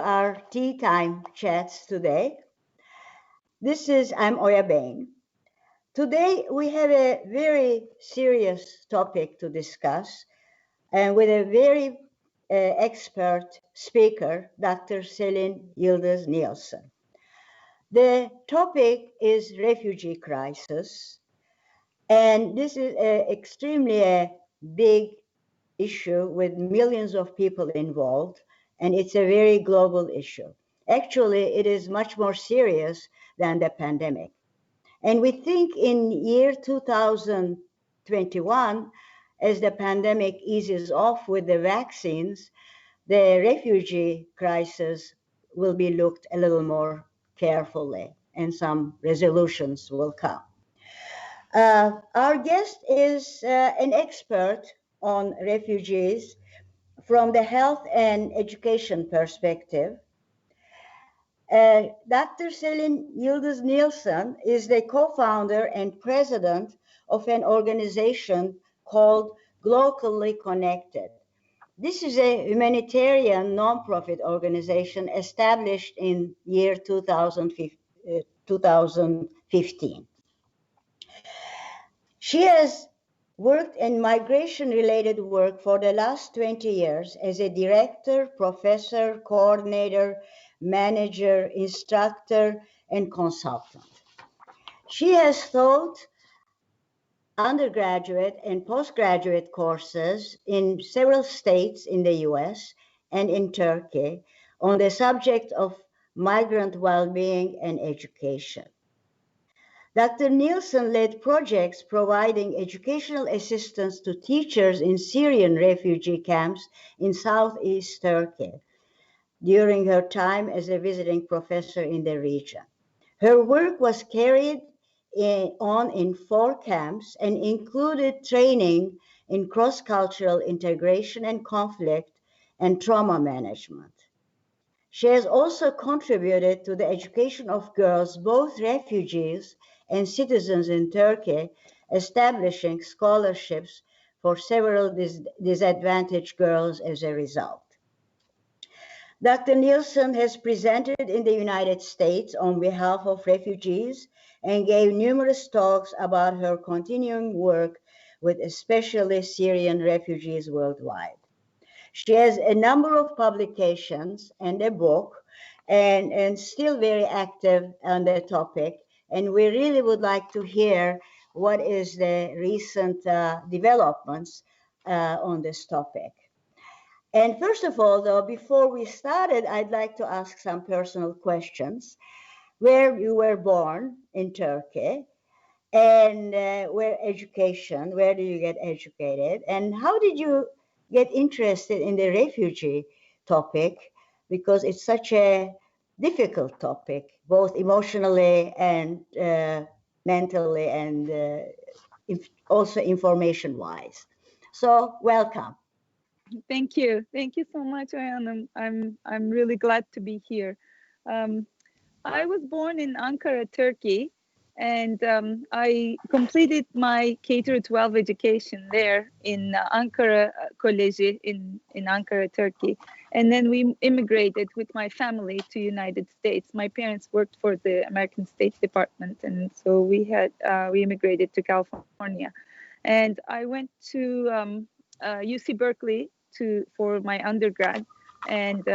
our tea time chats today. I'm Oya Bain. Today we have a very serious topic to discuss, and with a very expert speaker, Dr. Selin Yıldız Nielsen. The topic is refugee crisis, and this is extremely big issue with millions of people involved, and it's a very global issue. Actually, it is much more serious than the pandemic. And we think in year 2021, as the pandemic eases off with the vaccines, the refugee crisis will be looked a little more carefully, and some resolutions will come. Our guest is an expert on refugees from the health and education perspective. Dr. Selin Yıldız Nielsen is the co-founder and president of an organization called Globally Connected. This is a humanitarian non-profit organization established in year 2015. She has worked in migration-related work for the last 20 years as a director, professor, coordinator, manager, instructor, and consultant. She has taught undergraduate and postgraduate courses in several states in the US and in Turkey on the subject of migrant well-being and education. Dr. Nielsen led projects providing educational assistance to teachers in Syrian refugee camps in southeast Turkey during her time as a visiting professor in the region. Her work was carried on in 4 camps and included training in cross-cultural integration and conflict and trauma management. She has also contributed to the education of girls, both refugees and citizens in Turkey, establishing scholarships for several disadvantaged girls as a result. Dr. Nielsen has presented in the United States on behalf of refugees and gave numerous talks about her continuing work with especially Syrian refugees worldwide. She has a number of publications and a book, and still very active on the topic. And we really would like to hear what is the recent developments on this topic. And first of all, though, before we started, I'd like to ask some personal questions. Where you were born in Turkey, and where do you get educated, and how did you get interested in the refugee topic, because it's such a difficult topic, both emotionally and mentally, and also information-wise. So, welcome. Thank you so much, Oya. I'm really glad to be here. I was born in Ankara, Turkey, and I completed my K-12 education there in Ankara College in Ankara, Turkey. And then we immigrated with my family to United States. My parents worked for the American State Department, and so we immigrated to California. And I went to UC Berkeley for my undergrad, and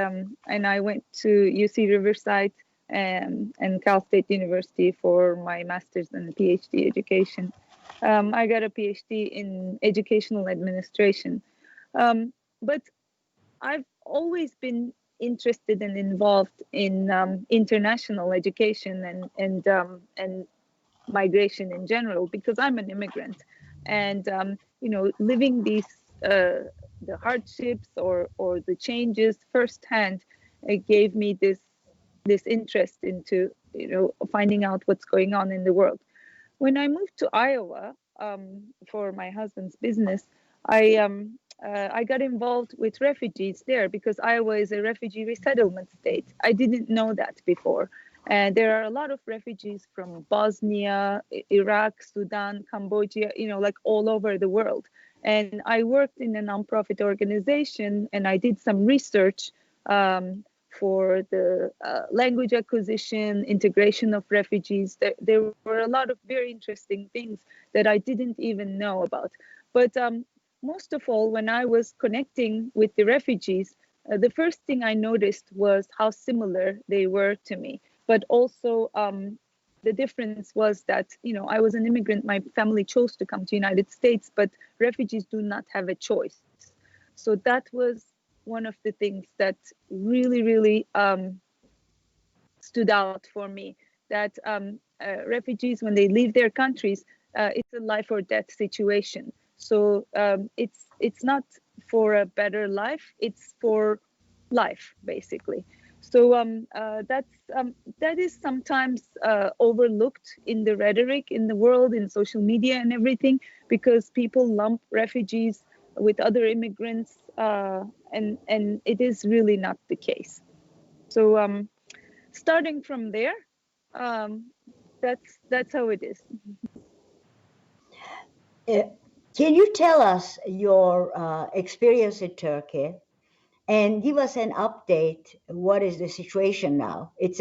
I went to UC Riverside and Cal State University for my master's and PhD education. I got a PhD in educational administration, but I've always been interested and involved in international education and migration in general, because I'm an immigrant, and living these the hardships or the changes firsthand, it gave me this interest into finding out what's going on in the world. When I moved to Iowa for my husband's business, I got involved with refugees there, because Iowa is a refugee resettlement state. I didn't know that before. And there are a lot of refugees from Bosnia, Iraq, Sudan, Cambodia, like all over the world. And I worked in a nonprofit organization, and I did some research for the language acquisition, integration of refugees. There were a lot of very interesting things that I didn't even know about. But most of all, when I was connecting with the refugees, the first thing I noticed was how similar they were to me. But also the difference was that, I was an immigrant. My family chose to come to the United States, but refugees do not have a choice. So that was one of the things that really, really stood out for me, that refugees, when they leave their countries, it's a life or death situation. So it's not for a better life, it's for life, basically. So that is sometimes overlooked in the rhetoric in the world, in social media and everything, because people lump refugees with other immigrants, and it is really not the case. So starting from there, that's how it is. Can you tell us your experience in Turkey and give us an update? What is the situation now? It's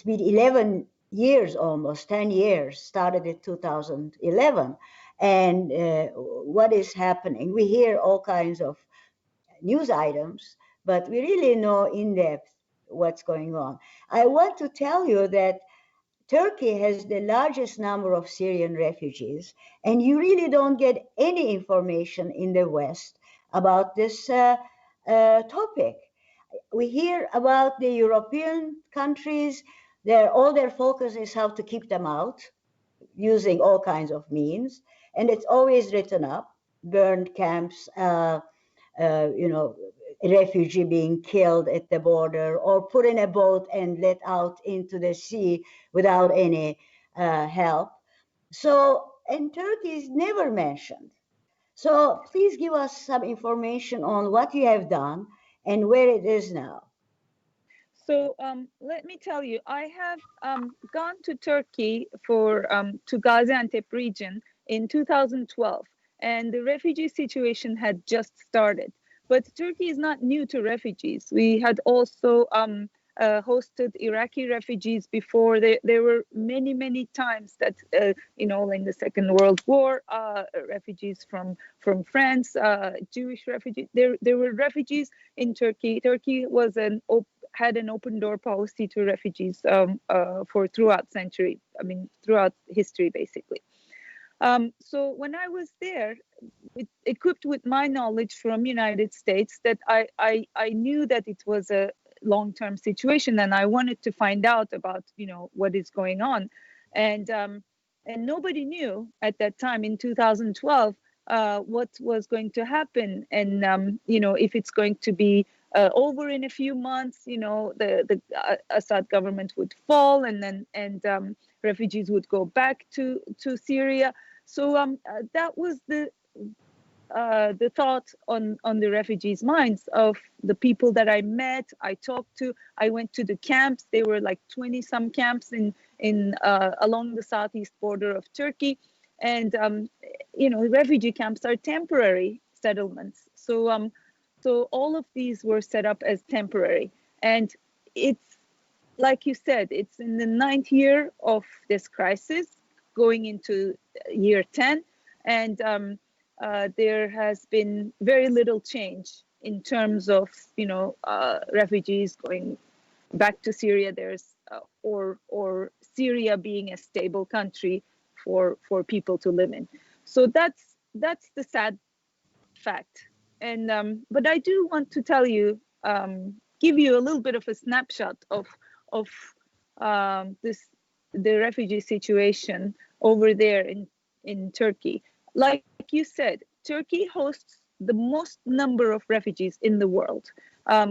been 11 years, almost 10 years, started in 2011. And what is happening? We hear all kinds of news items, but we really know in depth what's going on. I want to tell you that Turkey has the largest number of Syrian refugees, and you really don't get any information in the West about this topic. We hear about the European countries, all their focus is how to keep them out, using all kinds of means, and it's always written up, burned camps, refugee being killed at the border or put in a boat and let out into the sea without any help. So, and Turkey is never mentioned. So please give us some information on what you have done and where it is now. So let me tell you, I have gone to Turkey to Gaziantep region in 2012, and the refugee situation had just started. But Turkey is not new to refugees. We had also hosted Iraqi refugees before. There were many, many times that, in the Second World War, refugees from France, Jewish refugees. There were refugees in Turkey. Turkey had an open door policy to refugees for throughout history, basically. So when I was there, equipped with my knowledge from United States, that I knew that it was a long-term situation, and I wanted to find out about what is going on, and nobody knew at that time in 2012 what was going to happen, and if it's going to be over in a few months, the Assad government would fall, and refugees would go back to Syria. So that was the thought on the refugees' minds of the people that I met, I talked to. I went to the camps. There were like 20 some camps in along the southeast border of Turkey, and refugee camps are temporary settlements. So all of these were set up as temporary, and it's like you said, it's in the 9th year of this crisis, going into year 10, and there has been very little change in terms of refugees going back to Syria. There's or Syria being a stable country for people to live in. So that's the sad fact. And but I do want to tell you, give you a little bit of a snapshot of the refugee situation over there in Turkey. Like you said, Turkey hosts the most number of refugees in the world,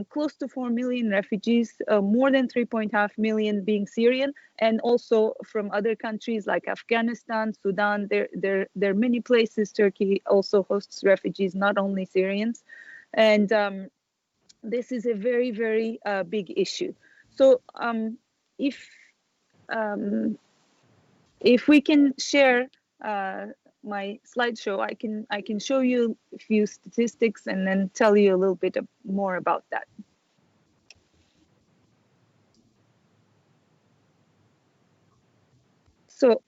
close to 4 million refugees, more than 3.5 million being Syrian, and also from other countries like Afghanistan, Sudan. There are many places Turkey also hosts refugees, not only Syrians, and this is a very, very big issue. So if we can share my slideshow, I can show you a few statistics and then tell you a little bit more about that. So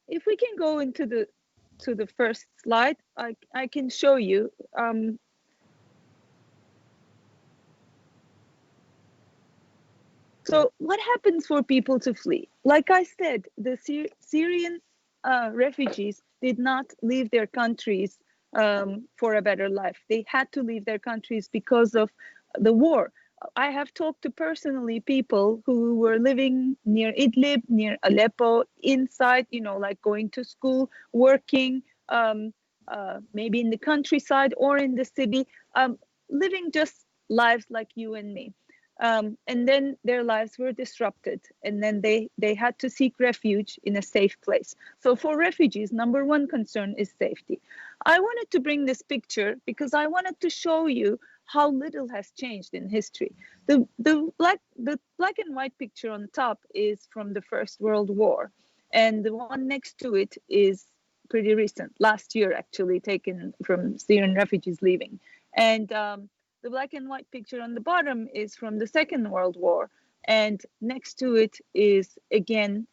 if we can go into the first slide, I can show you. So what happens for people to flee? Like I said, the Syrian refugees did not leave their countries for a better life. They had to leave their countries because of the war. I have talked to personally people who were living near Idlib, near Aleppo, inside, like going to school, working, maybe in the countryside or in the city, living just lives like you and me. And then their lives were disrupted, and then they had to seek refuge in a safe place. So for refugees, number one concern is safety. I wanted to bring this picture because I wanted to show you how little has changed in history. The black and white picture on top is from the First World War, and the one next to it is pretty recent, last year actually, taken from Syrian refugees leaving. And the black and white picture on the bottom is from the Second World War, and next to it is again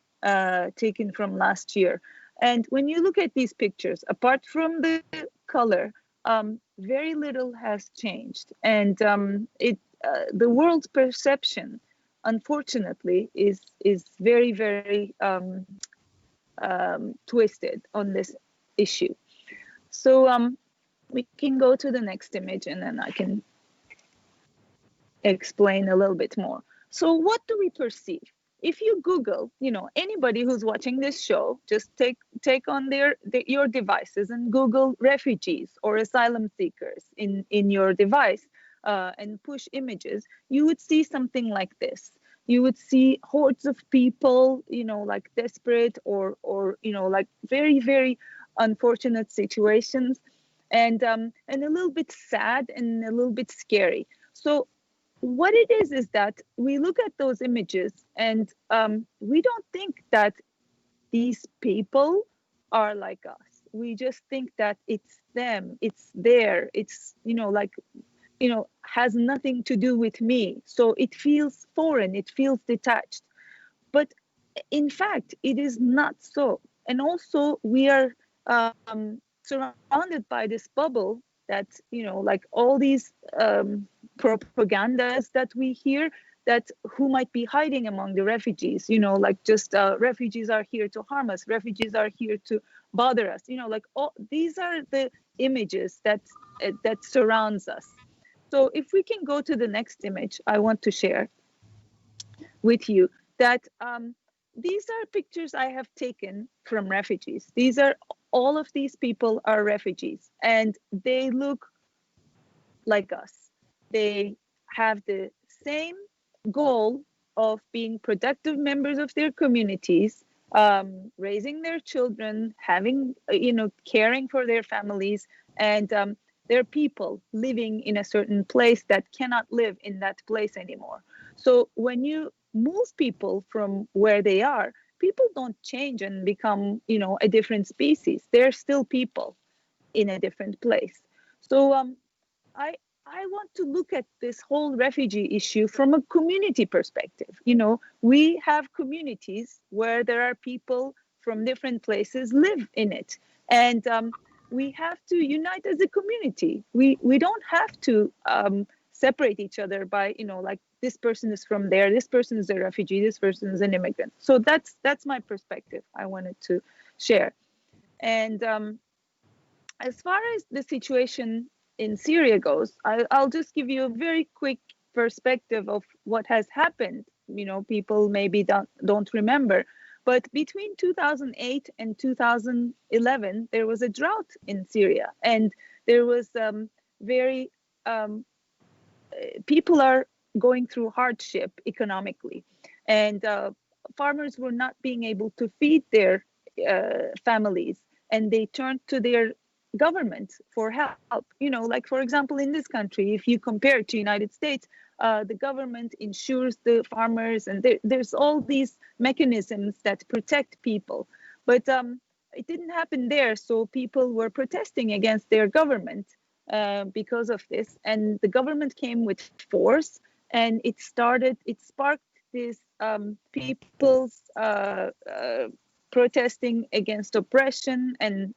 taken from last year. And when you look at these pictures, apart from the color, very little has changed, and the world's perception, unfortunately, is very, very twisted on this issue. So we can go to the next image, and then I can explain a little bit more. So what do we perceive? If you Google, anybody who's watching this show, just take on your devices and Google refugees or asylum seekers in your device and push images, you would see something like this. You would see hordes of people, like desperate or like very, very unfortunate situations, and a little bit sad and a little bit scary. So what it is that we look at those images and we don't think that these people are like us. We just think that it's them, it's there, it's, has nothing to do with me. So it feels foreign, it feels detached. But in fact, it is not so. And also we are surrounded by this bubble that, like all these propagandas that we hear, that who might be hiding among the refugees, like just refugees are here to harm us, refugees are here to bother us, like all these are the images that surrounds us. So if we can go to the next image, I want to share with you that these are pictures I have taken from refugees. All of these people are refugees, and they look like us. They have the same goal of being productive members of their communities, raising their children, having, caring for their families, and they're people living in a certain place that cannot live in that place anymore. So when you move people from where they are, people don't change and become, a different species. They're still people in a different place. So I want to look at this whole refugee issue from a community perspective. We have communities where there are people from different places live in it. And we have to unite as a community. We don't have to separate each other by, like this person is from there, this person is a refugee, this person is an immigrant. So that's my perspective I wanted to share. And as far as the situation in Syria goes, I'll just give you a very quick perspective of what has happened. People maybe don't remember, but between 2008 and 2011, there was a drought in Syria, and there was people are going through hardship economically, and farmers were not being able to feed their families, and they turned to their government for help. Like for example, in this country, if you compare it to United States, the government insures the farmers, and there's all these mechanisms that protect people. But it didn't happen there, so people were protesting against their government because of this, and the government came with force, and it sparked this people's protesting against oppression and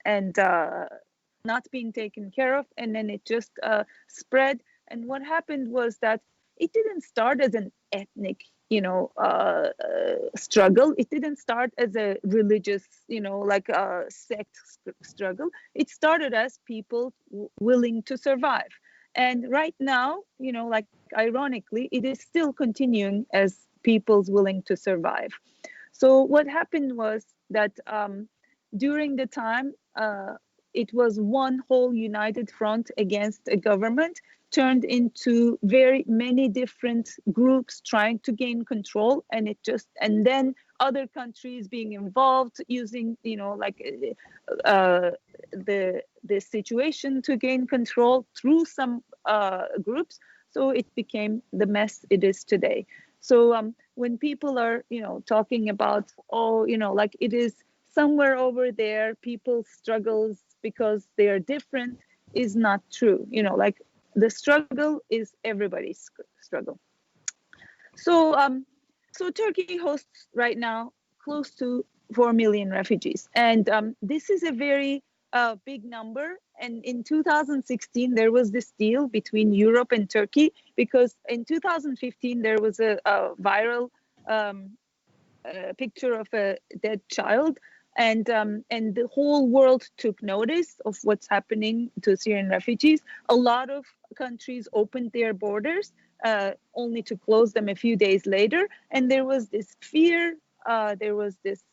not being taken care of, and then it just spread. And what happened was that it didn't start as an ethnic, struggle. It didn't start as a religious, like a sect struggle. It started as people willing to survive. And right now, like ironically, it is still continuing as people's willing to survive. So what happened was that during the time, it was one whole united front against a government, turned into very many different groups trying to gain control, and then other countries being involved, using the situation to gain control through some groups. So it became the mess it is today. So when people are talking about, like it is somewhere over there, people's struggles because they are different, is not true. Like the struggle is everybody's struggle. So so Turkey hosts right now close to 4 million refugees, and this is a very big number. And in 2016 there was this deal between Europe and Turkey, because in 2015 there was a viral picture of a dead child, and the whole world took notice of what's happening to Syrian refugees. A lot of countries opened their borders, only to close them a few days later. And there was this fear, there was this,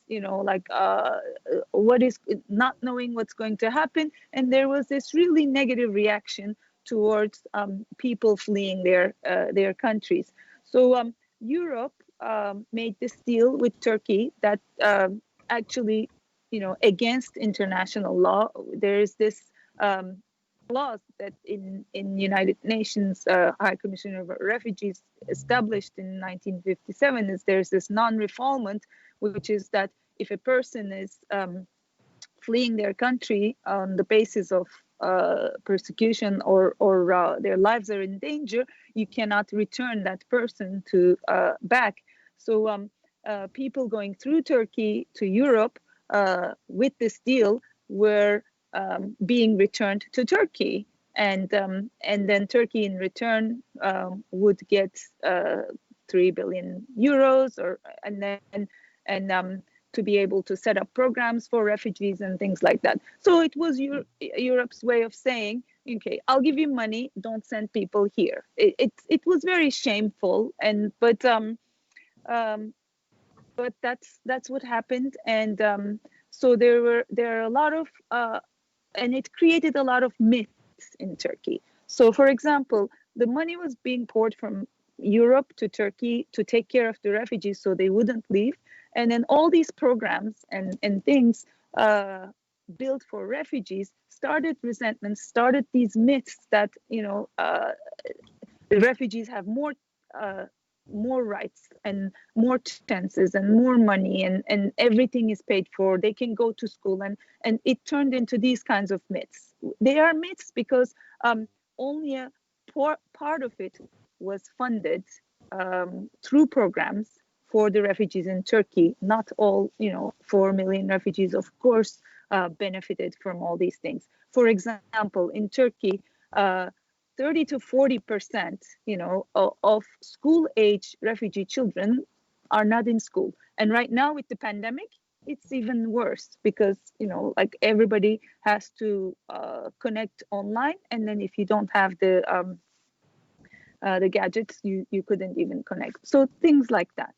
what is not knowing what's going to happen, and there was this really negative reaction towards people fleeing their countries. So Europe made this deal with Turkey that actually, against international law. There is this clause that in United Nations High Commissioner of Refugees established in 1957 is there's this non-refoulement, which is that if a person is fleeing their country on the basis of persecution or their lives are in danger, you cannot return that person to back. So people going through Turkey to Europe with this deal were being returned to Turkey, and then Turkey in return would get 3 billion euros, and to be able to set up programs for refugees and things like that. So it was Europe's way of saying, okay, I'll give you money, don't send people here. It was very shameful, but that's what happened. And so there are a lot of and it created a lot of myths in Turkey. So for example, the money was being poured from Europe to Turkey to take care of the refugees so they wouldn't leave. And then all these programs and things built for refugees started resentments, started these myths that, the refugees have more rights and more chances and more money, and everything is paid for. They can go to school, and it turned into these kinds of myths. They are myths because only a part of it was funded through programs for the refugees in Turkey. Not all, 4 million refugees, of course, benefited from all these things. For example, in Turkey, 30 to 40%, of school-age refugee children are not in school. And right now with the pandemic, it's even worse because, like everybody has to connect online. And then if you don't have the gadgets, you couldn't even connect. So things like that.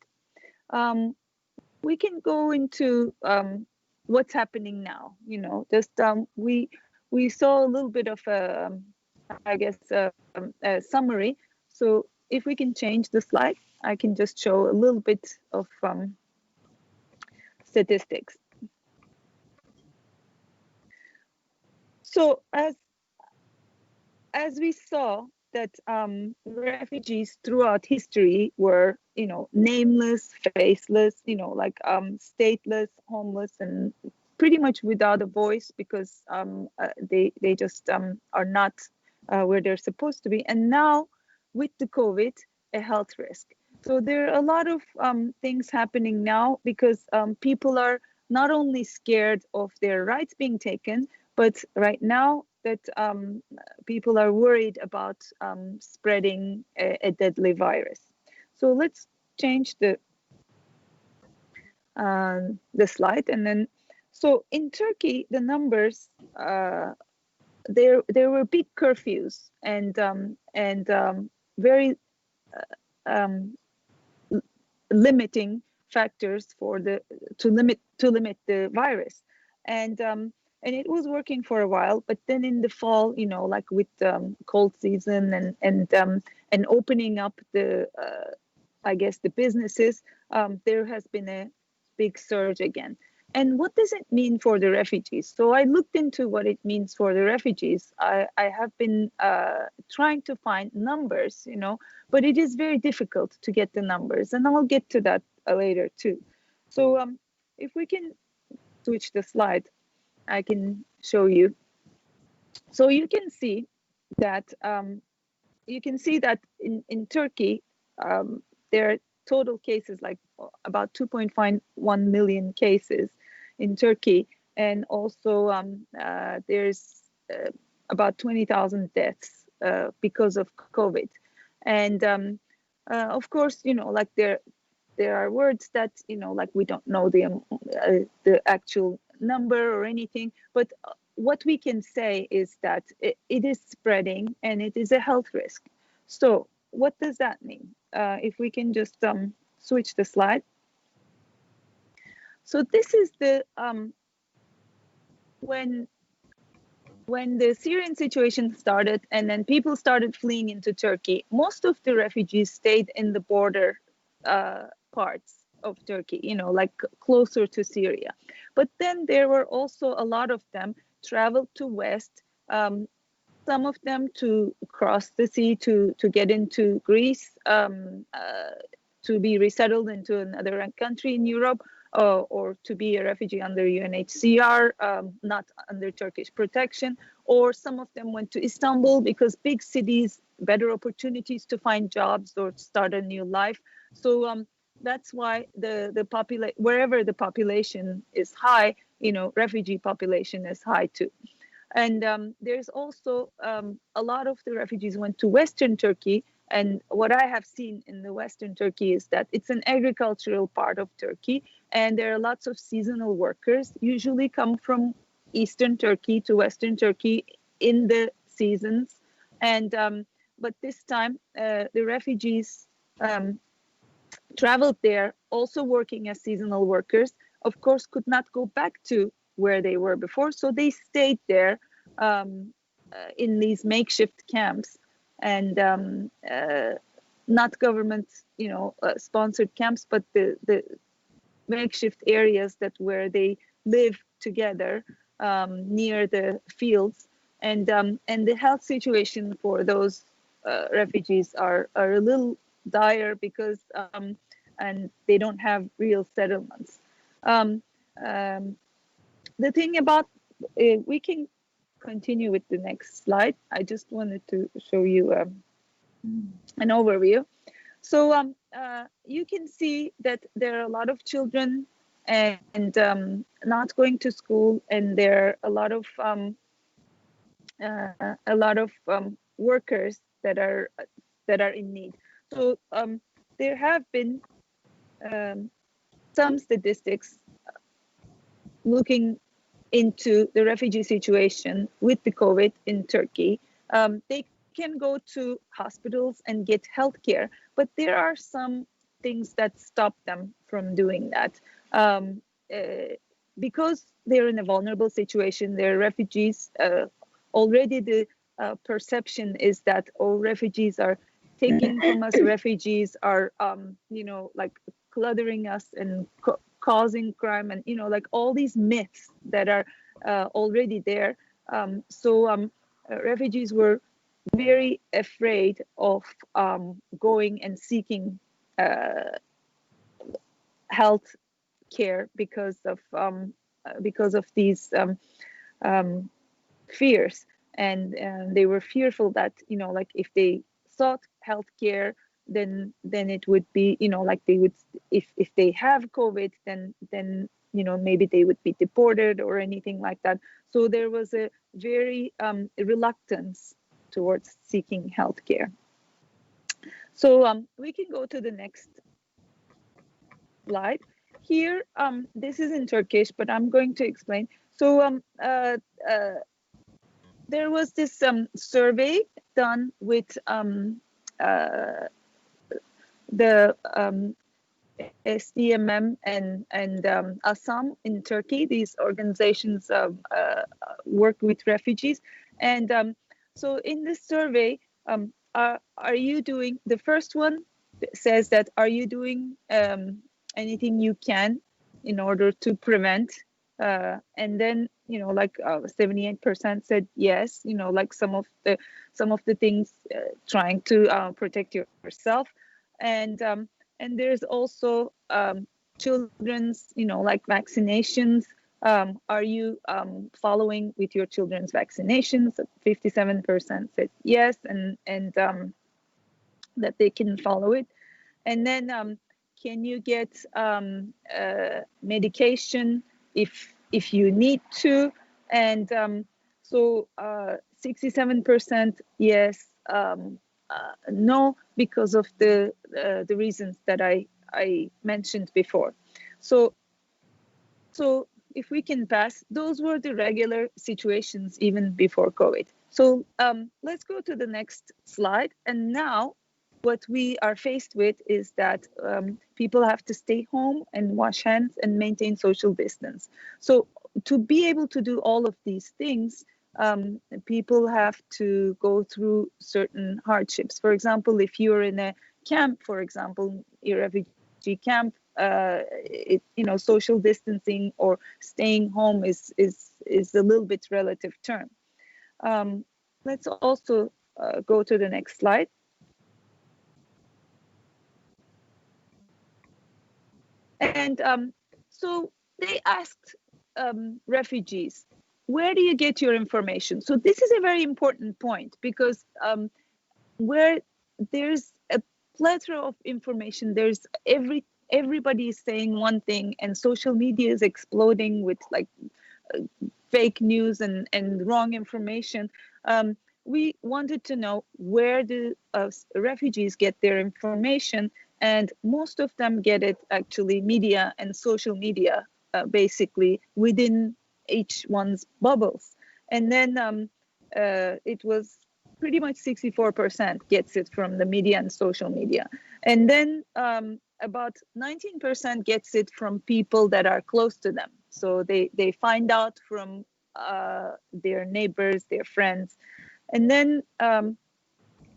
We can go into what's happening now. We saw a little bit of a summary. So if we can change the slide, I can just show a little bit of statistics. So as we saw that refugees throughout history were, nameless, faceless, stateless, homeless, and pretty much without a voice because they just are not where they're supposed to be. And now with the COVID, a health risk. So there are a lot of things happening now because people are not only scared of their rights being taken, but right now that people are worried about spreading a deadly virus. So let's change the slide, and then so in Turkey the numbers, there were big curfews and very limiting factors for to limit the virus, and it was working for a while. But then in the fall, like with cold season and opening up the I guess the businesses, there has been a big surge again. And what does it mean for the refugees? So I looked into what it means for the refugees. I have been trying to find numbers, but it is very difficult to get the numbers, and I'll get to that later too. So if we can switch the slide, I can show you. So you can see that in Turkey there are total cases, like about 2.1 million cases in Turkey, and also there's about 20,000 deaths because of COVID. And of course, like there are words that like we don't know the actual number or anything, but what we can say is that it is spreading and it is a health risk. So what does that mean? If we can just switch the slide. So this is the when the Syrian situation started and then people started fleeing into Turkey, most of the refugees stayed in the border parts of Turkey, like closer to Syria. But then there were also a lot of them traveled to West, some of them to cross the sea to get into Greece, to be resettled into another country in Europe, or to be a refugee under UNHCR, not under Turkish protection. Or some of them went to Istanbul because big cities, better opportunities to find jobs or start a new life. So that's why wherever the population is high, refugee population is high too. And there's also a lot of the refugees went to Western Turkey. And what I have seen in the Western Turkey is that it's an agricultural part of Turkey. And there are lots of seasonal workers, usually come from Eastern Turkey to Western Turkey in the seasons. And but this time, the refugees traveled there, also working as seasonal workers, of course, could not go back to where they were before. So they stayed there in these makeshift camps, and not government, sponsored camps, but the makeshift areas where they live together near the fields. And the health situation for those refugees are a little dire because and they don't have real settlements. The thing about we can continue with the next slide. I just wanted to show you an overview. So you can see that there are a lot of children and not going to school, and there are a lot of workers that are in need. So there have been some statistics looking into the refugee situation with the COVID in Turkey. They can go to hospitals and get healthcare, but there are some things that stop them from doing that. Because they're in a vulnerable situation, they're refugees. Already the perception is that all refugees are taking from us. Refugees are, like cluttering us and causing crime, and like all these myths that are already there. So refugees were very afraid of going and seeking health care because of these fears, and they were fearful that like if they sought health care, then it would be, like they would, if they have COVID, then maybe they would be deported or anything like that. So there was a very reluctance towards seeking healthcare. So we can go to the next slide. Here, this is in Turkish, but I'm going to explain. So there was this survey done with the SDMM and ASAM in Turkey. These organizations work with refugees. And so in this survey, are you doing, the first one says that, are you doing anything you can in order to prevent? And then, 78% said yes, like some of the things, trying to protect yourself. And there's also children's, like vaccinations. Are you following with your children's vaccinations? 57% said yes, and that they can follow it. And then can you get medication if you need to? And so 67% yes, no, because of the reasons that I mentioned before. So if we can pass, those were the regular situations even before COVID. So let's go to the next slide. And now what we are faced with is that people have to stay home and wash hands and maintain social distance. So to be able to do all of these things, people have to go through certain hardships. For example, if you're in a camp, for example, a refugee camp, social distancing or staying home is a little bit relative term. Let's also go to the next slide. And so they asked refugees, where do you get your information? So this is a very important point, because where there's a plethora of information, there's everybody is saying one thing, and social media is exploding with like fake news and wrong information. We wanted to know where the refugees get their information, and most of them get it actually media and social media, basically within each one's bubbles. And then it was pretty much 64% gets it from the media and social media. And then about 19% gets it from people that are close to them. So they find out from their neighbors, their friends. And then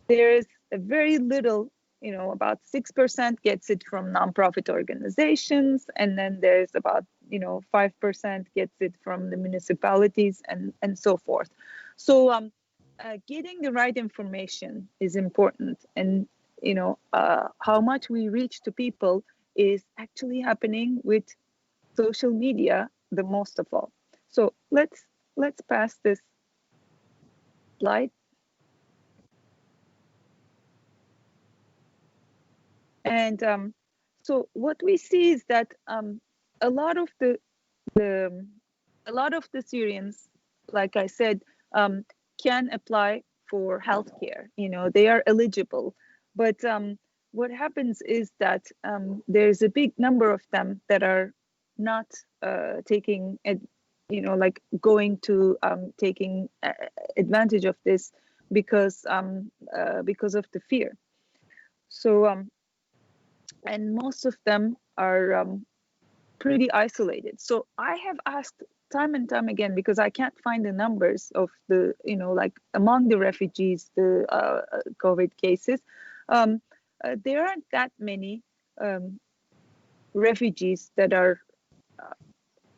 there's a very little, about 6% gets it from nonprofit organizations. And then there's about, 5% gets it from the municipalities and so forth. So getting the right information is important. And, how much we reach to people is actually happening with social media the most of all. So let's pass this slide. And so what we see is that a lot of the Syrians, like I said, can apply for healthcare. They are eligible, but what happens is that there's a big number of them that are not taking taking advantage of this because of the fear. So and most of them are pretty isolated. So I have asked time and time again, because I can't find the numbers of the, among the refugees, the COVID cases. There aren't that many refugees that are,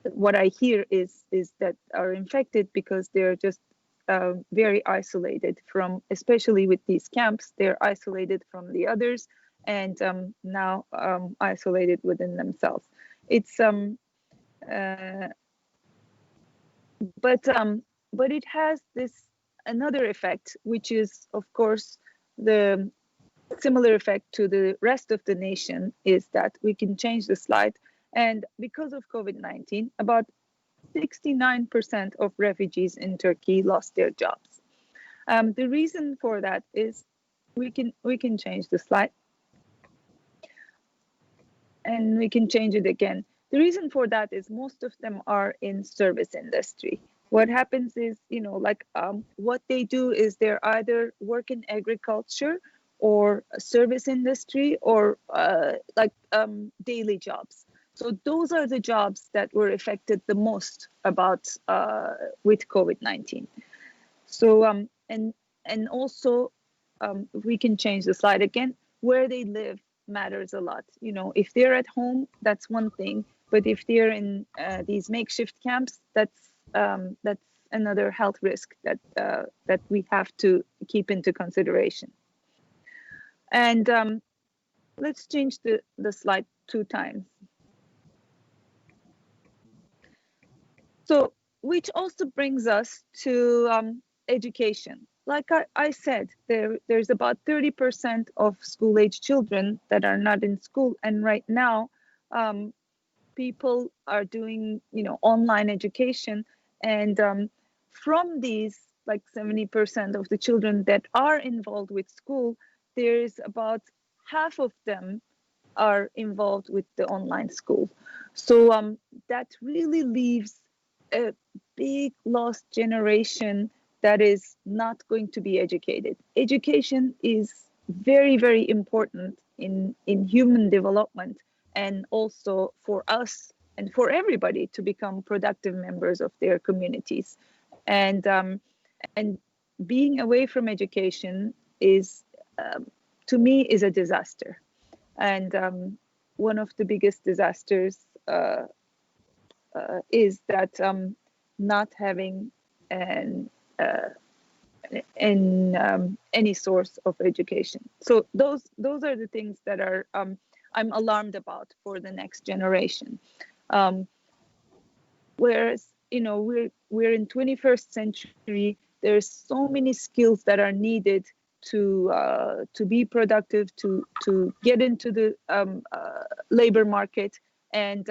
what I hear is that are infected because they're just very isolated from, especially with these camps, they're isolated from the others, and now isolated within themselves. It's but it has this another effect, which is, of course, the similar effect to the rest of the nation is that we can change the slide. And because of COVID-19, about 69% of refugees in Turkey lost their jobs. The reason for that is we can change the slide, and we can change it again. The reason for that is most of them are in service industry. What happens is, what they do is they're either work in agriculture or service industry or daily jobs. So those are the jobs that were affected the most with COVID-19. So and also we can change the slide again. Where they live matters a lot. If they're at home, that's one thing. But if they're in these makeshift camps, that's another health risk that we have to keep into consideration. And let's change the slide 2 times. So, which also brings us to education. Like I said, there's about 30% of school-age children that are not in school, and right now, people are doing online education, and from these, like 70% of the children that are involved with school, there's about half of them are involved with the online school. So that really leaves a big lost generation that is not going to be educated. Education is very, very important in human development, and also for us and for everybody to become productive members of their communities. And being away from education is, to me, is a disaster. And one of the biggest disasters is that not having any source of education. So those are the things that are I'm alarmed about for the next generation. Whereas we're in 21st century, there's so many skills that are needed to be productive, to get into the labor market, and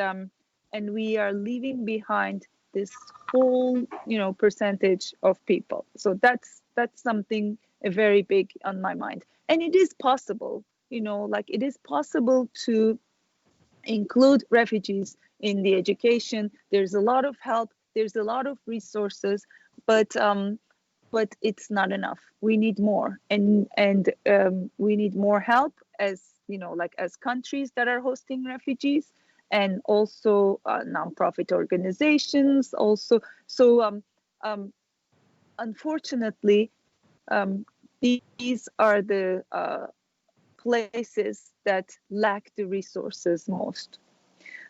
we are leaving behind this whole percentage of people. So that's something very big on my mind. And it is possible, it is possible to include refugees in the education. There's a lot of help, there's a lot of resources, but it's not enough. We need more, and we need more help as as countries that are hosting refugees, and also nonprofit organizations also. So unfortunately, these are the places that lack the resources most.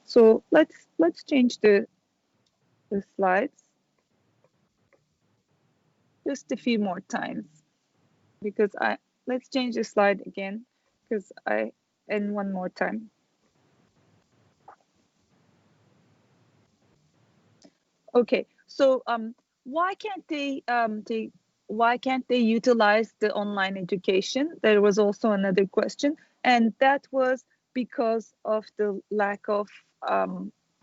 So let's change the slides just a few more times, because let's change the slide again, and one more time. Okay, so why can't they utilize the online education? There was also another question, and that was because of the lack of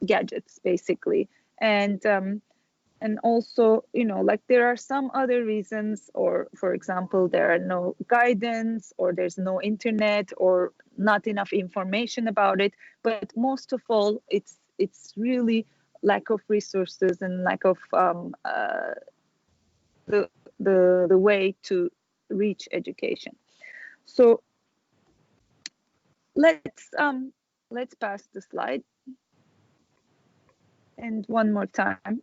gadgets, basically, and also there are some other reasons, or for example, there are no guidance, or there's no internet, or not enough information about it. But most of all, it's really lack of resources and lack of the way to reach education. So let's pass the slide, and one more time.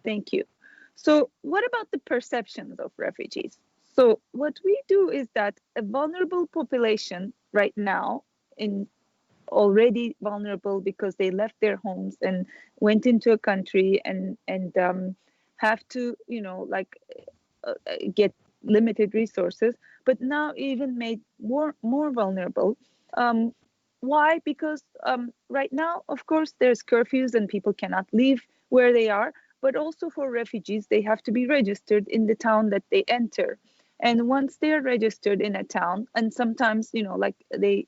Thank you. So what about the perceptions of refugees? So what we do is that a vulnerable population right now, already vulnerable because they left their homes and went into a country and have to get limited resources, but now even made more vulnerable. Why? Because right now, of course, there's curfews and people cannot leave where they are. But also for refugees, they have to be registered in the town that they enter. And once they're registered in a town, and sometimes, like they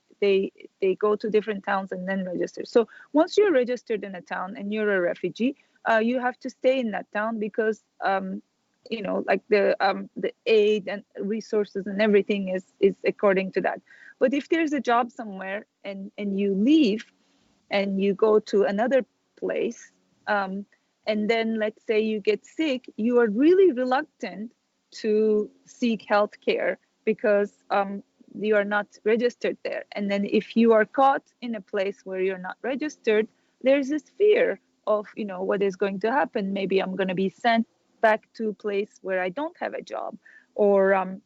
go to different towns and then register. So once you're registered in a town and you're a refugee, you have to stay in that town because like the aid and resources and everything is according to that. But if there's a job somewhere and you leave and you go to another place, and then let's say you get sick, you are really reluctant to seek health care because you are not registered there. And then if you are caught in a place where you're not registered, there's this fear of, what is going to happen. Maybe I'm going to be sent back to a place where I don't have a job. Or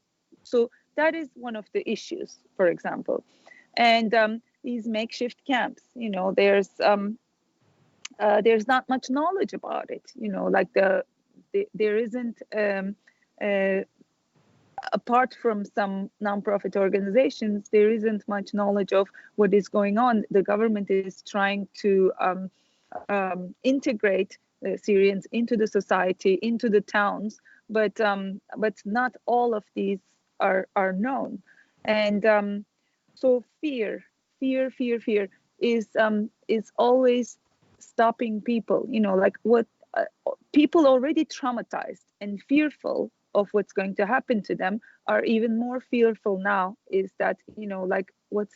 so that is one of the issues, for example. And these makeshift camps, there's not much knowledge about it. Like there isn't, apart from some nonprofit organizations, there isn't much knowledge of what is going on. The government is trying to integrate the Syrians into the society, into the towns, but not all of these are known. And so fear is always stopping people. Like what people already traumatized and fearful of what's going to happen to them are even more fearful now, is that like what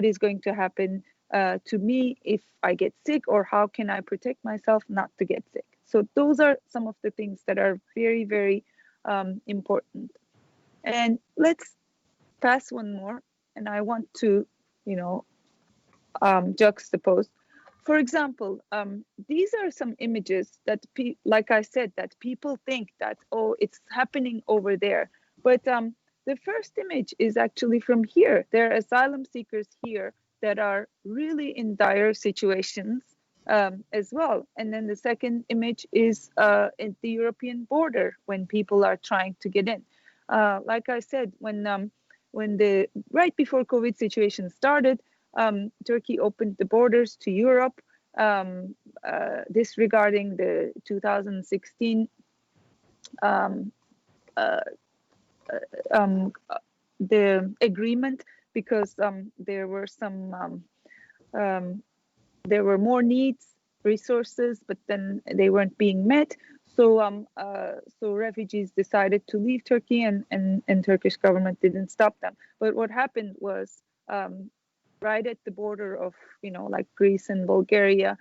is going to happen to me if I get sick, or how can I protect myself not to get sick. So those are some of the things that are very, very important. And let's pass one more, and I want to juxtapose. For example, these are some images that, like I said, that people think that, oh, it's happening over there. But the first image is actually from here. There are asylum seekers here that are really in dire situations as well. And then the second image is at the European border when people are trying to get in. Like I said, when the right before COVID situation started, Turkey opened the borders to Europe, disregarding the 2016 the agreement, because there were more needs, resources, but then they weren't being met. So refugees decided to leave Turkey, and Turkish government didn't stop them. But what happened was, right at the border of like Greece and Bulgaria,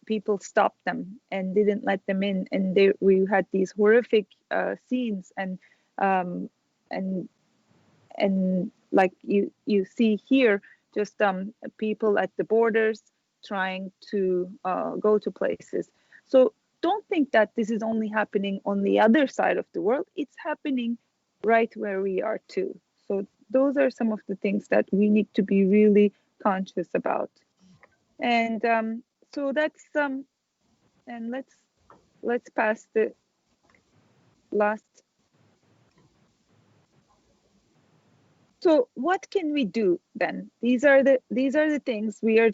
people stopped them and didn't let them in, and we had these horrific scenes, and like you see here, just people at the borders trying to go to places. So don't think that this is only happening on the other side of the world. It's happening right where we are too. So those are some of the things that we need to be really conscious about. And so that's and let's pass the last. So what can we do then? These are the things we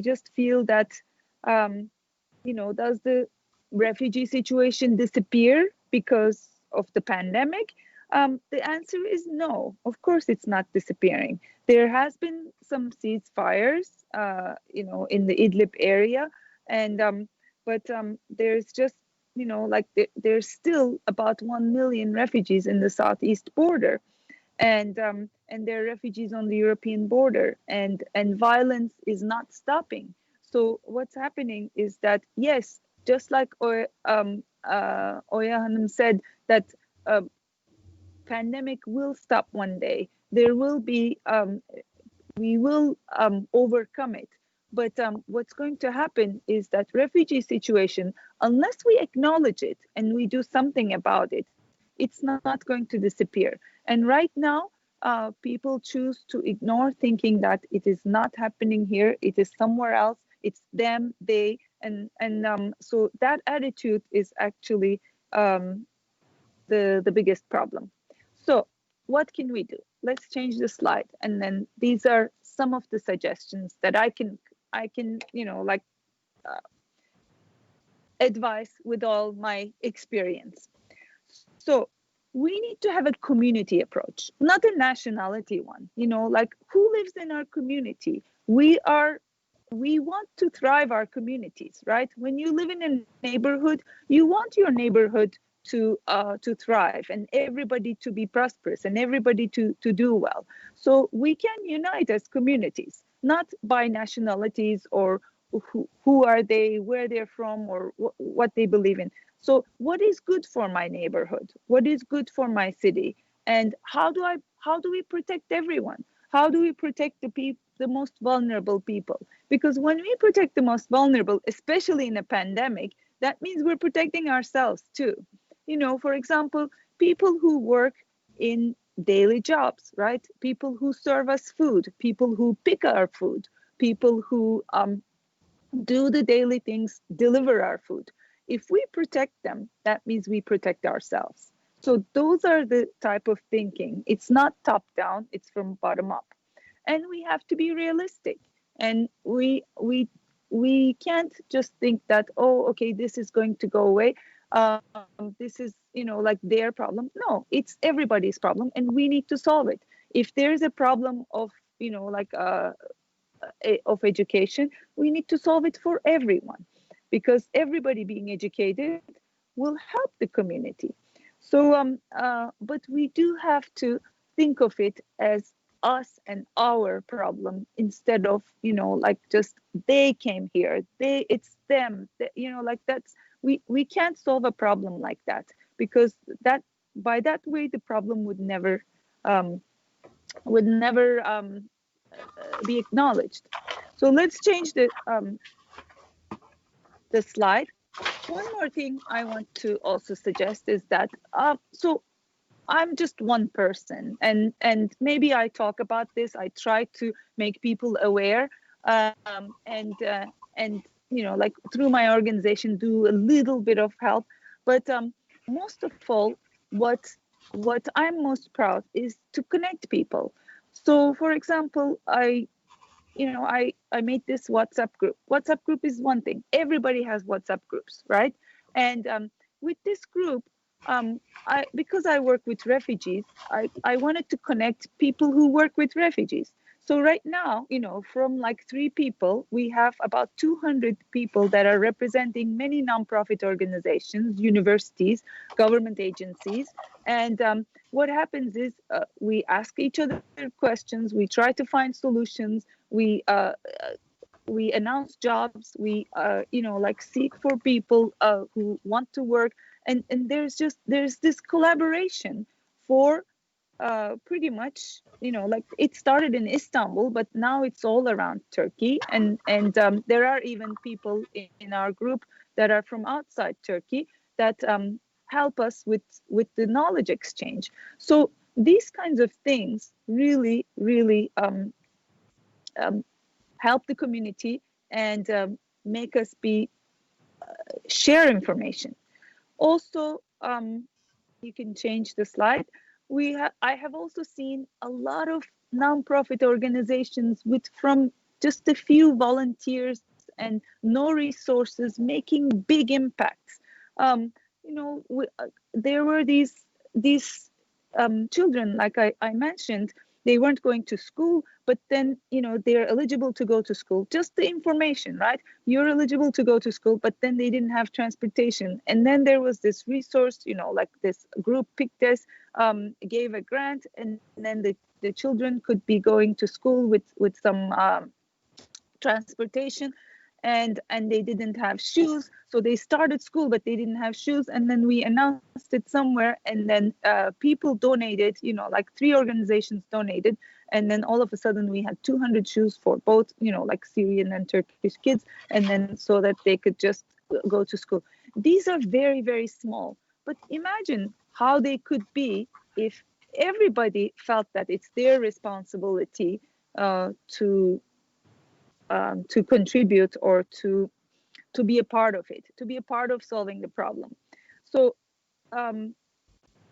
just feel that does the refugee situation disappear because of the pandemic? The answer is no. Of course, it's not disappearing. There has been some ceasefires, in the Idlib area, and but there's just there's still about 1 million refugees in the southeast border, and there are refugees on the European border, and violence is not stopping. So what's happening is that, yes, just like Oya Hanım said, that pandemic will stop one day. There will be, we will overcome it. But what's going to happen is that refugee situation, unless we acknowledge it and we do something about it, it's not going to disappear. And right now, people choose to ignore, thinking that it is not happening here, it is somewhere else, it's them, they, and so that attitude is actually the biggest problem. So what can we do? Let's change the slide, and then these are some of the suggestions that I can advise with all my experience. So we need to have a community approach, not a nationality one. You know, like who lives in our community? We want to thrive our communities, right? When you live in a neighborhood, you want your neighborhood to thrive and everybody to be prosperous and everybody to do well. So we can unite as communities, not by nationalities or who are they, where they're from, or what they believe in. So what is good for my neighborhood? What is good for my city? And how do we protect everyone? How do we protect the most vulnerable people? Because when we protect the most vulnerable, especially in a pandemic, that means we're protecting ourselves too. You know, for example, people who work in daily jobs, right? People who serve us food, people who pick our food, people who do the daily things, deliver our food. If we protect them, that means we protect ourselves. So those are the type of thinking. It's not top down, it's from bottom up. And we have to be realistic. And we can't just think that, oh, okay, this is going to go away. This is, you know, like their problem. No, it's everybody's problem, and we need to solve it. If there's a problem of, you know, like of education, we need to solve it for everyone, because everybody being educated will help the community. So, but we do have to think of it as us and our problem, instead of, you know, like just they came here, it's them, you know, like that's, we can't solve a problem like that, because that, by that way, the problem would never be acknowledged. So let's change the slide. One more thing I want to also suggest is that so I'm just one person, and maybe I talk about this, I try to make people aware, and you know, like through my organization do a little bit of help, but most of all, what I'm most proud is to connect people. So for example, I made this WhatsApp group. WhatsApp group is one thing. Everybody has WhatsApp groups, right? And with this group, because I work with refugees, I wanted to connect people who work with refugees. So right now, you know, from like 3 people, we have about 200 people that are representing many nonprofit organizations, universities, government agencies. And what happens is we ask each other questions, we try to find solutions, we announce jobs, we you know, like seek for people who want to work, and there's this collaboration for pretty much, you know, like it started in Istanbul, but now it's all around Turkey, and there are even people in our group that are from outside Turkey that help us with the knowledge exchange. So these kinds of things really help the community and make us share information. Also, you can change the slide. I have also seen a lot of nonprofit organizations from just a few volunteers and no resources making big impacts. You know, there were these children, like I mentioned, they weren't going to school, but then, you know, they're eligible to go to school. Just the information, right? You're eligible to go to school, but then they didn't have transportation. And then there was this resource, you know, like this group picked this, gave a grant, and then the children could be going to school with some transportation. And they didn't have shoes, so they started school, but they didn't have shoes. And then we announced it somewhere, and then people donated, you know, like 3 organizations donated, and then all of a sudden we had 200 shoes for both, you know, like Syrian and Turkish kids, and then so that they could just go to school. These are very, very small, but imagine how they could be if everybody felt that it's their responsibility to contribute, or to be a part of it, to be a part of solving the problem. So, and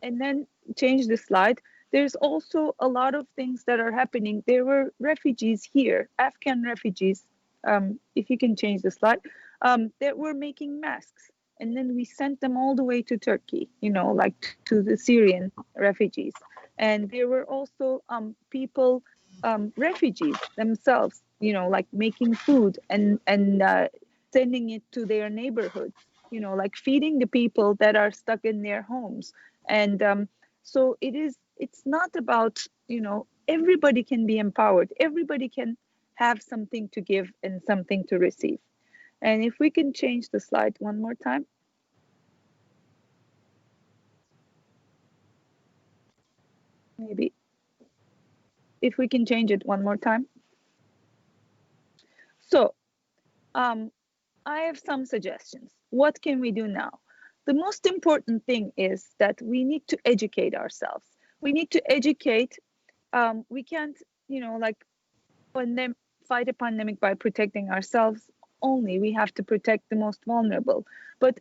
then change the slide. There's also a lot of things that are happening. There were refugees here, Afghan refugees, if you can change the slide, that were making masks. and then we sent them all the way to Turkey, like to the Syrian refugees. And there were also people, refugees themselves, like making food and sending it to their neighborhoods, like feeding the people that are stuck in their homes. And so it's not about, everybody can be empowered. Everybody can have something to give and something to receive. And if we can change the slide one more time. Maybe if we can change it one more time. So I have some suggestions. What can we do now? The most important thing is that we need to educate ourselves. We need to educate. We can't, fight a pandemic by protecting ourselves only. We have to protect the most vulnerable. But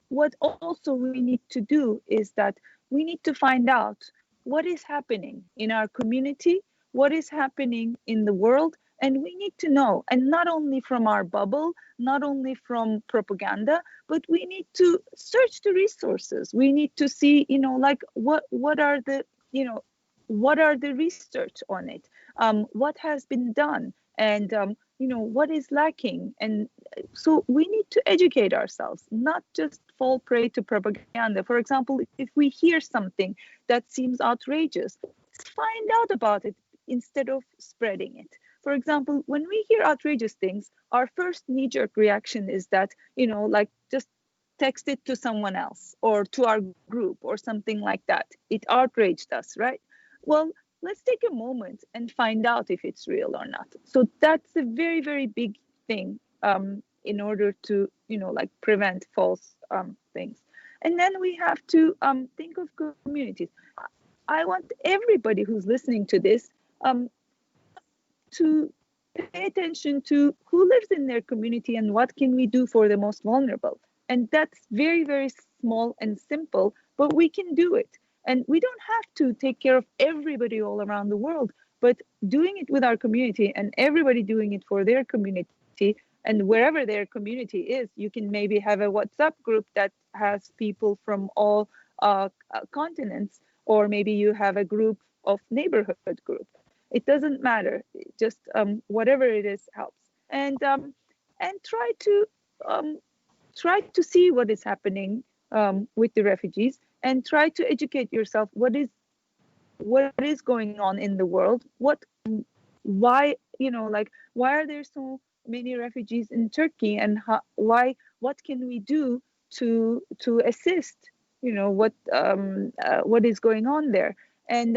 what also we need to do is that we need to find out what is happening in our community, what is happening in the world, and we need to know, and not only from our bubble, not only from propaganda, but we need to search the resources. We need to see, what are the research on it, what has been done, and what is lacking. And so we need to educate ourselves, not just fall prey to propaganda. For example, if we hear something that seems outrageous, let's find out about it instead of spreading it. For example, when we hear outrageous things, our first knee-jerk reaction is that, just text it to someone else or to our group or something like that. It outraged us, right? Well, let's take a moment and find out if it's real or not. So that's a very, very big thing in order to, prevent false things. And then we have to think of communities. I want everybody who's listening to this to pay attention to who lives in their community and what can we do for the most vulnerable. And that's very, very small and simple, but we can do it. And we don't have to take care of everybody all around the world, but doing it with our community and everybody doing it for their community, and wherever their community is, you can maybe have a WhatsApp group that has people from all continents, or maybe you have a group of neighborhood group. It doesn't matter. Just whatever it is helps. And try to see what is happening with the refugees, and try to educate yourself what is going on in the world, why are there so many refugees in Turkey, and what can we do to assist, what is going on there. And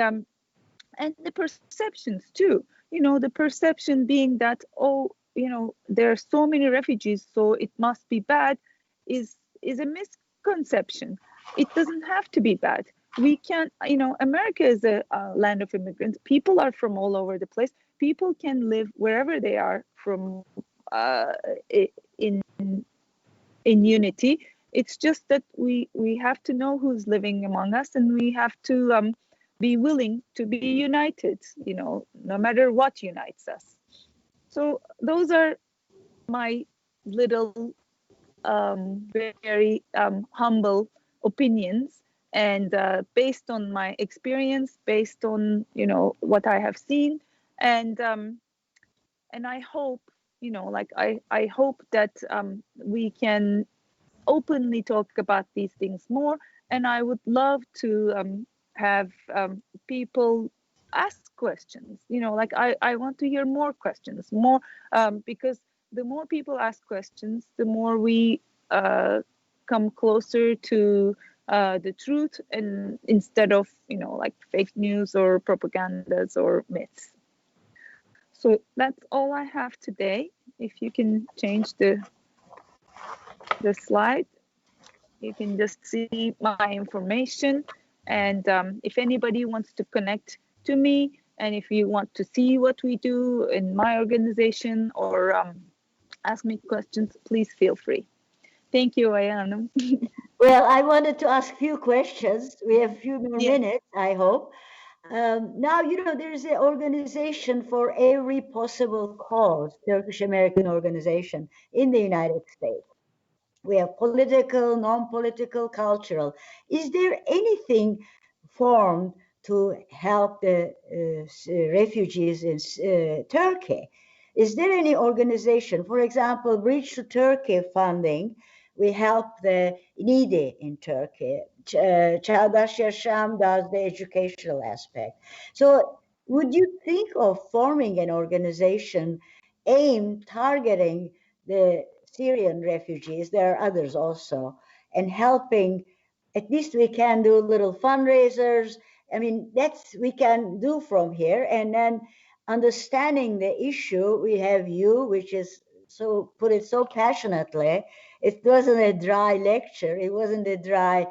the perceptions too, the perception being that, there are so many refugees, so it must be bad, is a misconception. It doesn't have to be bad. We can't, America is a land of immigrants. People are from all over the place. People can live wherever they are from in unity. It's just that we have to know who's living among us, and we have to be willing to be united, no matter what unites us. So those are my little very humble opinions, and based on my experience, based on what I have seen, and I hope I hope that we can openly talk about these things more. And I would love to have people ask questions. I want to hear more questions, more because the more people ask questions, the more we come closer to the truth, and instead of fake news or propagandas or myths. So that's all I have today. If you can change the slide, you can just see my information. And if anybody wants to connect to me, and if you want to see what we do in my organization, or ask me questions, please feel free. Thank you, Ayana. Well, I wanted to ask a few questions. We have a few more minutes, I hope. Now, there's an organization for every possible cause, Turkish American organization in the United States. We have political, non-political, cultural. Is there anything formed to help the refugees in Turkey? Is there any organization, for example, Bridge to Turkey funding? We help the needy in Turkey. Çağdaş Yaşam does the educational aspect. So would you think of forming an organization aimed targeting the Syrian refugees? There are others also, and helping, at least we can do little fundraisers. I mean, that's we can do from here. And then understanding the issue, we have you, which is so put it so passionately. It wasn't a dry lecture. It wasn't a dry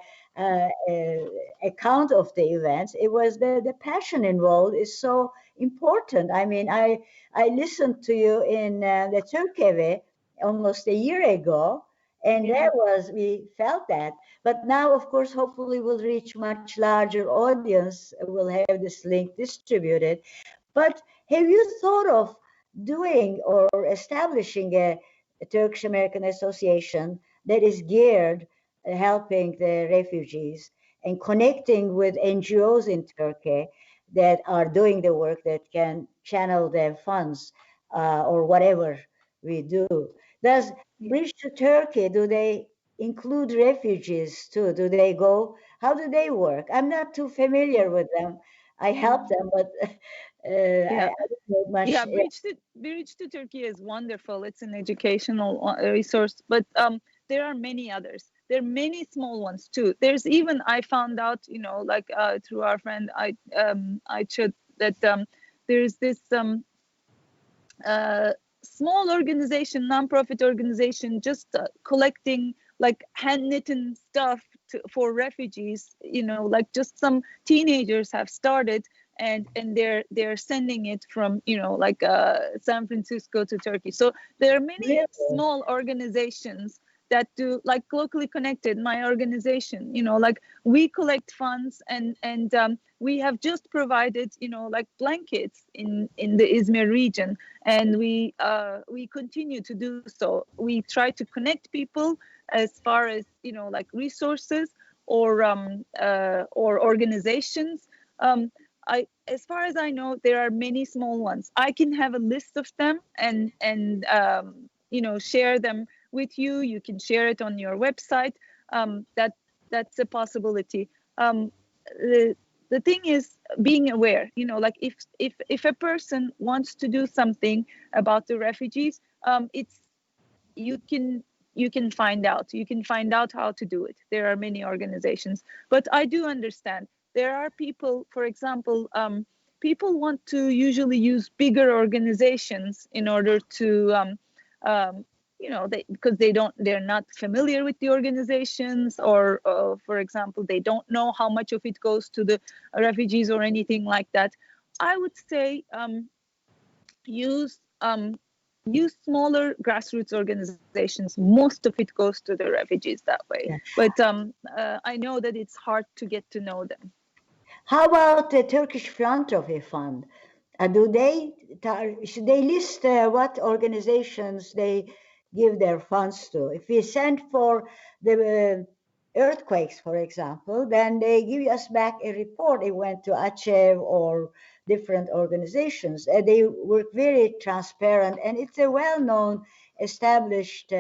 account of the events. It was the passion involved is so important. I mean, I listened to you in the Turkey almost a year ago, and Yeah. there was, we felt that. But now, of course, hopefully we'll reach much larger audience. We'll have this link distributed. But have you thought of doing or establishing a Turkish American Association that is geared helping the refugees and connecting with NGOs in Turkey that are doing the work, that can channel their funds or whatever we do? Does Bridge to Turkey, do they include refugees too? Do they go? How do they work? I'm not too familiar with them. I help them, but Yeah. I don't know much. Yeah, Bridge to Turkey is wonderful. It's an educational resource, but there are many others. There are many small ones too. There's even, I found out, you know, like through our friend I should that there's this small organization, nonprofit organization, just collecting like hand knitting stuff for refugees. You know, like just some teenagers have started, and they're sending it from, you know, like San Francisco to Turkey. So there are many Really? small organizations that do, like locally connected. My organization, you know, like we collect funds, and we have just provided, you know, like blankets in the Izmir region, and we continue to do so. We try to connect people as far as, you know, like resources or organizations. As far as I know, there are many small ones. I can have a list of them and you know, share them with you. You can share it on your website. That's a possibility. The thing is being aware. You know, like if a person wants to do something about the refugees, it's you can find out. You can find out how to do it. There are many organizations, but I do understand. There are people, for example, people want to usually use bigger organizations in order to, you know, because they're not familiar with the organizations, or for example, they don't know how much of it goes to the refugees or anything like that. I would say use smaller grassroots organizations. Most of it goes to the refugees that way. Yeah. But I know that it's hard to get to know them. How about the Turkish Philanthropy Fund? Should they list what organizations they give their funds to? If we send for the earthquakes, for example, then they give us back a report. It went to AÇEV or different organizations. They work very transparent, and it's a well-known, established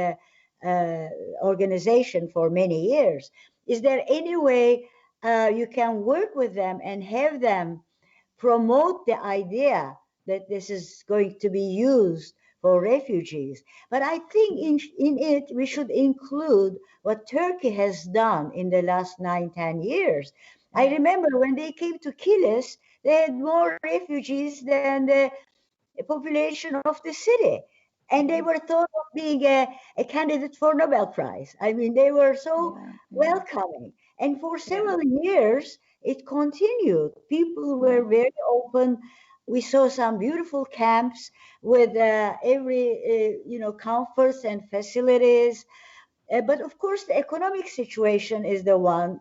organization for many years. Is there any way you can work with them and have them promote the idea that this is going to be used for refugees? But I think in it we should include what Turkey has done in the last 9-10 years. I remember when they came to Kilis, they had more refugees than the population of the city. And they were thought of being a candidate for Nobel Prize. I mean, they were so welcoming. And for several years, it continued. People were very open. We saw some beautiful camps with every, you know, comforts and facilities. But of course, the economic situation is the one.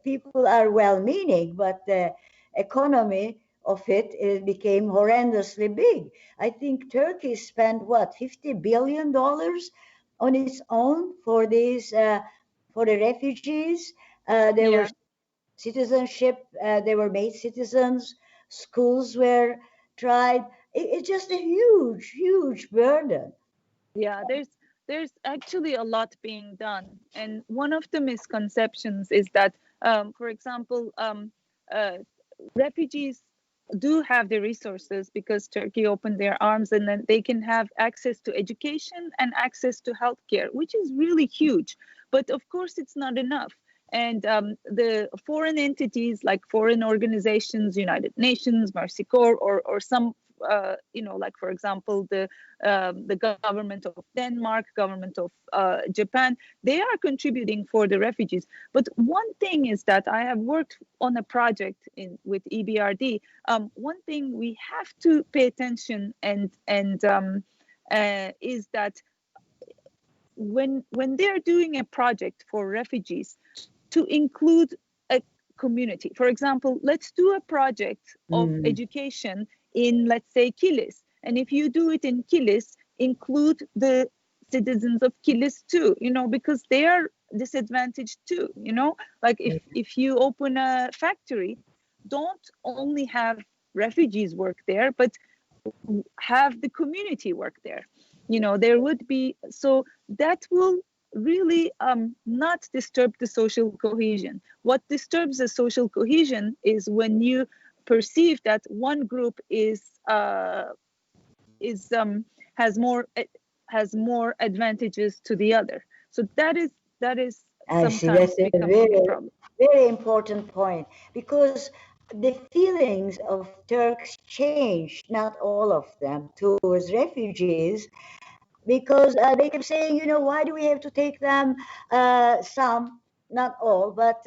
People are well-meaning, but the economy of it became horrendously big. I think Turkey spent, what, $50 billion on its own for these for the refugees. There were citizenship. They were made citizens. Schools were tried. It's just a huge, huge burden. Yeah, there's actually a lot being done, and one of the misconceptions is that, for example, refugees do have the resources because Turkey opened their arms, and then they can have access to education and access to healthcare, which is really huge. But of course, it's not enough. And the foreign entities like foreign organizations, United Nations, Mercy Corps, or some, like for example, the government of Denmark, government of Japan, they are contributing for the refugees. But one thing is that I have worked on a project with EBRD. One thing we have to pay attention and is that when they're doing a project for refugees, to include a community. For example, let's do a project of education in, let's say, Kilis. And if you do it in Kilis, include the citizens of Kilis too, because they are disadvantaged too, like if you open a factory, don't only have refugees work there, but have the community work there. There would be, so that will really not disturb the social cohesion. What disturbs the social cohesion is when you perceive that one group has more advantages to the other. So that is I see. sometimes That's a becoming a problem. very important point, because the feelings of Turks changed, not all of them, towards refugees, because they kept saying, why do we have to take them? Some, not all, but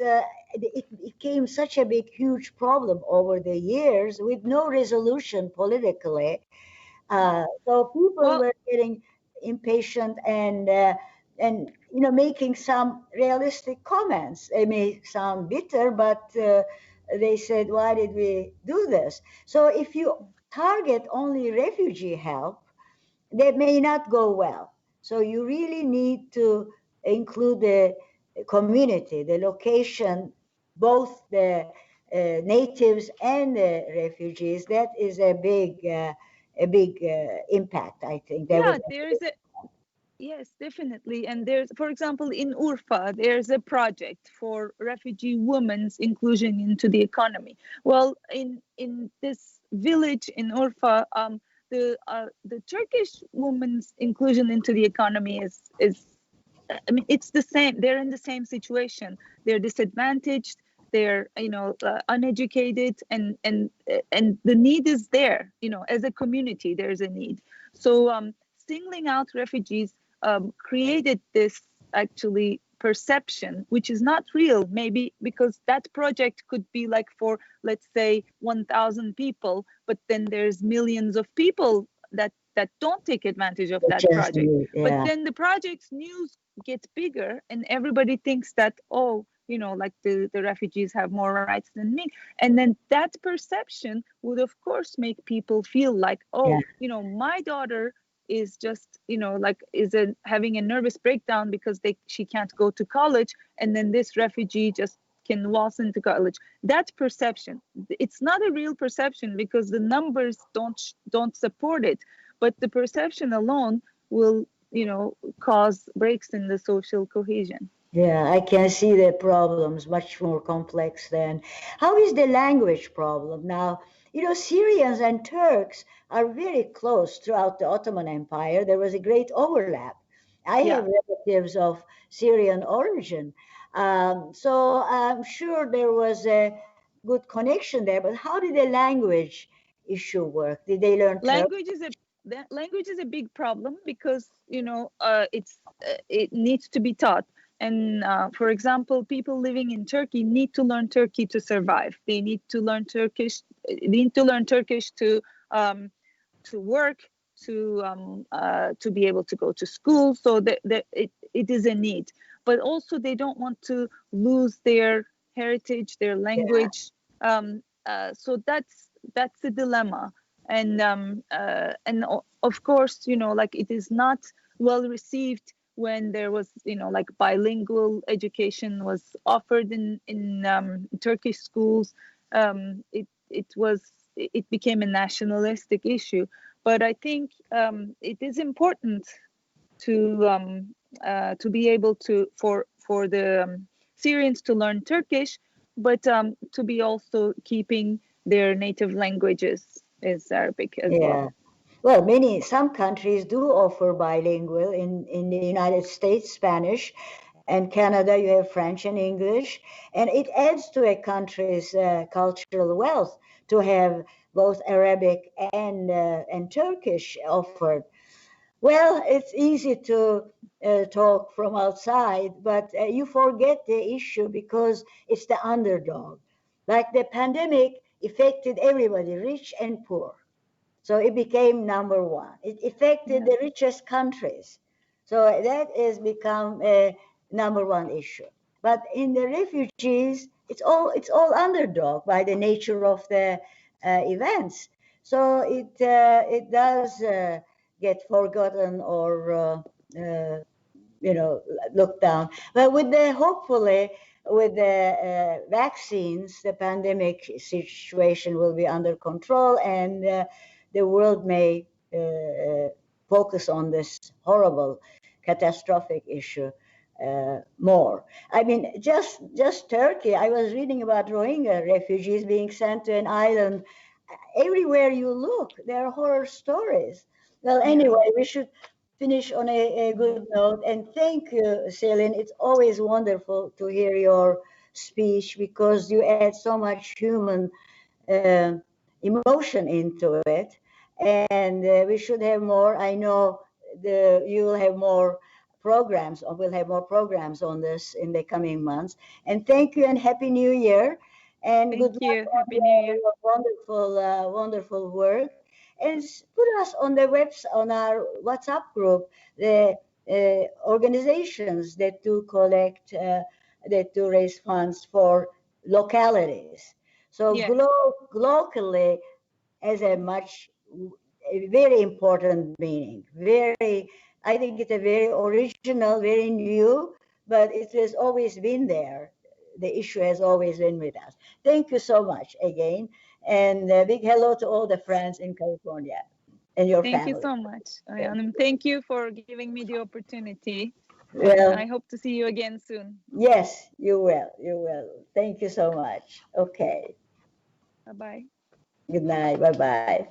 it became such a big, huge problem over the years with no resolution politically. So people were getting impatient and making some realistic comments. They may sound bitter, but they said, why did we do this? So if you target only refugee help, that may not go well. So you really need to include the community, the location, both the natives and the refugees. That is a big impact, I think. Yes, definitely. And there's, for example, in Urfa, there's a project for refugee women's inclusion into the economy. Well, in this village in Urfa, the Turkish women's inclusion into the economy is it's the same. They're in the same situation. They're disadvantaged. They're uneducated, and the need is there. As a community, there's a need. So singling out refugees created this actually perception, which is not real, maybe because that project could be like for, let's say, 1,000 people, but then there's millions of people that don't take advantage of that project. But then the project's news gets bigger and everybody thinks that, like the refugees have more rights than me. And then that perception would, of course, make people feel like, my daughter is just, having a nervous breakdown because she can't go to college, and then this refugee just can waltz into college. That perception, it's not a real perception because the numbers don't support it, but the perception alone will, cause breaks in the social cohesion. Yeah, I can see the problems much more complex than. How is the language problem now? Syrians and Turks are very close throughout the Ottoman Empire. There was a great overlap. I have relatives of Syrian origin. So I'm sure there was a good connection there. But how did the language issue work? Did they learn Turkish? Language is a big problem because it needs to be taught. And for example, people living in Turkey need to learn Turkey to survive. They need to learn Turkish. They need to learn Turkish to work, to be able to go to school. So that it is a need. But also they don't want to lose their heritage, their language. So that's a dilemma. And of course, it is not well received when there was, like bilingual education was offered in Turkish schools, it became a nationalistic issue. But I think it is important to be able for the Syrians to learn Turkish, but to be also keeping their native languages as Arabic as well. Well, some countries do offer bilingual. In the United States, Spanish, and Canada, you have French and English, and it adds to a country's cultural wealth to have both Arabic and Turkish offered. Well, it's easy to talk from outside, but you forget the issue because it's the underdog. Like the pandemic affected everybody, rich and poor. So it became number one. It affected the richest countries. So that has become a number one issue. But in the refugees, it's all underdog by the nature of the events. So it does get forgotten or looked down. But hopefully with the vaccines, the pandemic situation will be under control, and the world may focus on this horrible, catastrophic issue more. I mean, just Turkey. I was reading about Rohingya refugees being sent to an island. Everywhere you look, there are horror stories. Well, anyway, we should finish on a good note. And thank you, Selin. It's always wonderful to hear your speech because you add so much human emotion into it. And we should have more. I know you will have more programs, or we'll have more programs on this in the coming months. And thank you and Happy New Year. And Thank you. Happy New Year. Wonderful, wonderful work. And put us on the on our WhatsApp group, the organizations that do collect, that do raise funds for localities. So locally has a very important meaning. I think it's a very original, very new, but it has always been there. The issue has always been with us. Thank you so much again. And a big hello to all the friends in California and your family. Thank you so much, Ayhan'ım. Thank you for giving me the opportunity. Well, I hope to see you again soon. Yes, you will. You will. Thank you so much. Okay. Bye-bye. Good night. Bye-bye.